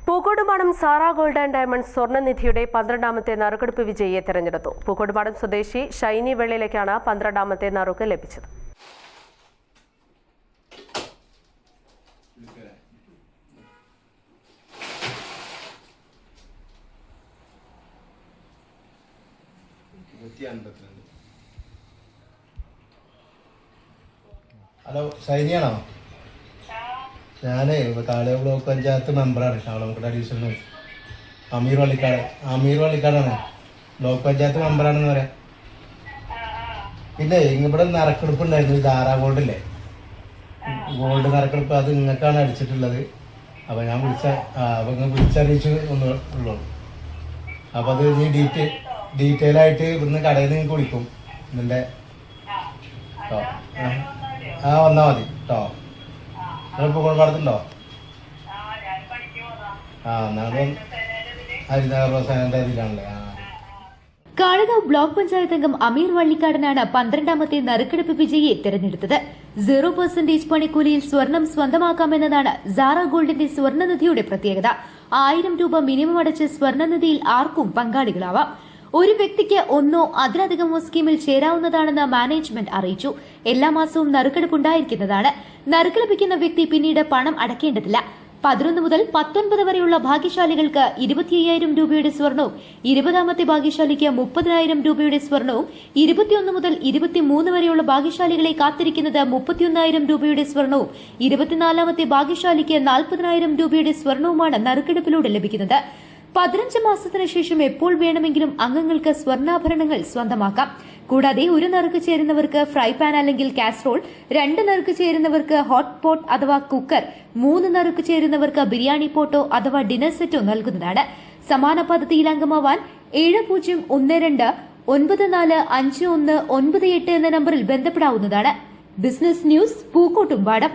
Pookkottupadam Sara gold and diamonds സ്വർണ്ണനിധിയുടെ 12ാമത്തെ നറുക്കെടുപ്പ് വിജയിയെ തെരഞ്ഞെടുത്തു. പൂക്കോട്ടുപാടം സ്വദേശി ഷൈനി വെള്ളിലേക്കാണ് 12ാമത്തെ നറുക്ക് ലഭിച്ചത്. ഹലോ, ഷൈനിയാണോ? ഞാനേ കാളിയ ബ്ലോക്ക് പഞ്ചായത്ത് മെമ്പറാണ്. ഷാളംകോട് അഡീഷണൽ അമീർ വള്ളിക്കാടാണ്. ബ്ലോക്ക് പഞ്ചായത്ത് മെമ്പറാണെന്ന് പറയാം. പിന്നെ ഇവിടെ നറുക്കെടുപ്പ് ഉണ്ടായിരുന്നു. സാറാ ഗോൾഡില്ലേ, ഗോൾഡ് നറുക്കെടുപ്പ്. അത് നിങ്ങൾക്കാണ് അടിച്ചിട്ടുള്ളത്. അപ്പോൾ ഞാൻ വിളിച്ചറിയിച്ചു ഒന്നും ഉള്ളൂ. അപ്പോൾ അത് നീ ഡീറ്റെയിൽ ആയിട്ട് ഇവിടുന്ന് കടയിൽ നിന്ന് നിങ്ങൾക്ക് വിളിക്കും. ഇതിൻ്റെ കേട്ടോ. വന്നാൽ മതി കേട്ടോ. നിങ്ങളിപ്പോൾ കൊണ്ടുപാടത്തുണ്ടോ? ഹരിതകർമ്മസേനയുടെ ഇതിലാണല്ലേ. കാളികാവ് ബ്ലോക്ക് പഞ്ചായത്ത് അംഗം അമീർ വള്ളിക്കാടനാണ് 12ാമത്തെ നറുക്കെടുപ്പ് വിജയിയെ തെരഞ്ഞെടുത്തത്. 0% പണിക്കൂലിയിൽ സ്വർണം സ്വന്തമാക്കാമെന്നതാണ് സാറ ഗോൾഡിന്റെ സ്വർണ്ണനിധിയുടെ പ്രത്യേകത. 1000 രൂപ മിനിമം അടച്ച് സ്വർണ്ണനിധിയിൽ ആർക്കും പങ്കാളികളാവാം. ഒരു വ്യക്തിക്ക് ഒന്നോ അതിലധികമോ സ്കീമിൽ ചേരാവുന്നതാണെന്ന് മാനേജ്മെന്റ് അറിയിച്ചു. എല്ലാ മാസവും നറുക്കെടുപ്പ് ഉണ്ടായിരിക്കുന്നതാണ്. നറുക്ക് ലഭിക്കുന്ന വ്യക്തി പിന്നീട് പണം അടയ്ക്കേണ്ടതില്ല. 11 മുതൽ 19 വരെയുള്ള ഭാഗ്യശാലികൾക്ക് 25,000 രൂപയുടെ സ്വർണവും 20ാമത്തെ ഭാഗ്യശാലിക്ക് 30,000 രൂപയുടെ സ്വർണവും 21 മുതൽ 23 വരെയുള്ള ഭാഗ്യശാലികളെ കാത്തിരിക്കുന്നത് 31,000 രൂപയുടെ സ്വർണവും 24ാമത്തെ ഭാഗ്യശാലിക്ക് 40,000 രൂപയുടെ സ്വർണവുമാണ് നറുക്കെടുപ്പിലൂടെ ലഭിക്കുന്നത്. 15 മാസത്തിന് ശേഷം എപ്പോൾ വേണമെങ്കിലും അംഗങ്ങൾക്ക് സ്വർണ്ണാഭരണങ്ങൾ സ്വന്തമാക്കാം. കൂടാതെ ഒരു നറുക്ക് ചേരുന്നവർക്ക് ഫ്രൈ പാൻ അല്ലെങ്കിൽ കാസറോൾ, 2 നറുക്ക് ചേരുന്നവർക്ക് ഹോട്ട് പോട്ട് അഥവാ കുക്കർ, 3 നറുക്ക് ചേരുന്നവർക്ക് ബിരിയാണി പോട്ടോ അഥവാ ഡിന്നർ സെറ്റോ നൽകുന്നതാണ്. സമാന പദ്ധതിയിൽ അംഗമാവാൻ 7012945198 എന്ന നമ്പറിൽ ബന്ധപ്പെടാവുന്നതാണ്. Business news Pookkottumpadam.